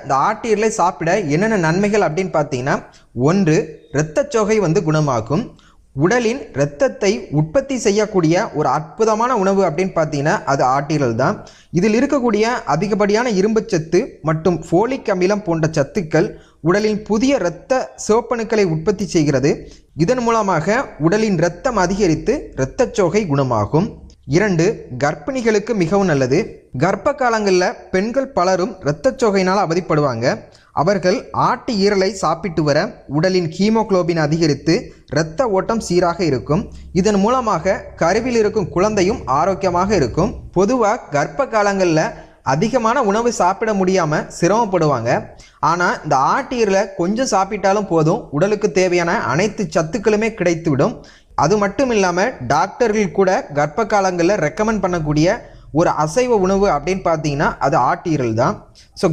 இந்த ஆட்டீரலை சாப்பிட என்னென்ன நன்மைகள் அப்படின்னு பார்த்தீங்கன்னா, ஒன்று, இரத்தச்சோகை குணமாகும். உடலின் இரத்தத்தை உற்பத்தி செய்யக்கூடிய ஒரு அற்புதமான உணவு அப்படின்னு பார்த்தீங்கன்னா அது ஆட்டீரல் தான். இதில் இருக்கக்கூடிய அதிகப்படியான இரும்புச்சத்து மற்றும் ஃபோலிக் அமிலம் போன்ற சத்துக்கள் உடலின் புதிய இரத்த சிவப்பணுக்களை உற்பத்தி செய்கிறது. இதன் மூலமாக உடலின் இரத்தம் அதிகரித்து இரத்தச்சோகை குணமாகும். 2, கர்ப்பிணிகளுக்கு மிகவும் நல்லது. கர்ப்ப காலங்களில் பெண்கள் பலரும் இரத்தச்சோகையினால் அவதிப்படுவாங்க. அவர்கள் ஆட்டு ஈரலை சாப்பிட்டு வர உடலின் ஹீமோகுளோபின் அதிகரித்து இரத்த ஓட்டம் சீராக இருக்கும். இதன் மூலமாக கருவில் இருக்கும் குழந்தையும் ஆரோக்கியமாக இருக்கும். பொதுவாக கர்ப்ப காலங்களில் அதிகமான உணவு சாப்பிட முடியாமல் சிரமப்படுவாங்க. ஆனால் இந்த ஆட்டு ஈரலை கொஞ்சம் சாப்பிட்டாலும் போதும், உடலுக்கு தேவையான அனைத்து சத்துக்களுமே கிடைத்துவிடும். அது மட்டும் இல்லாமல் டாக்டர்கள் கூட கர்ப்ப காலங்களில் ரெக்கமெண்ட் பண்ணக்கூடிய ஒரு அசைவ உணவு அப்படின்னு பார்த்தீங்கன்னா அது ஆட்டு ஈரல் தான். ஸோ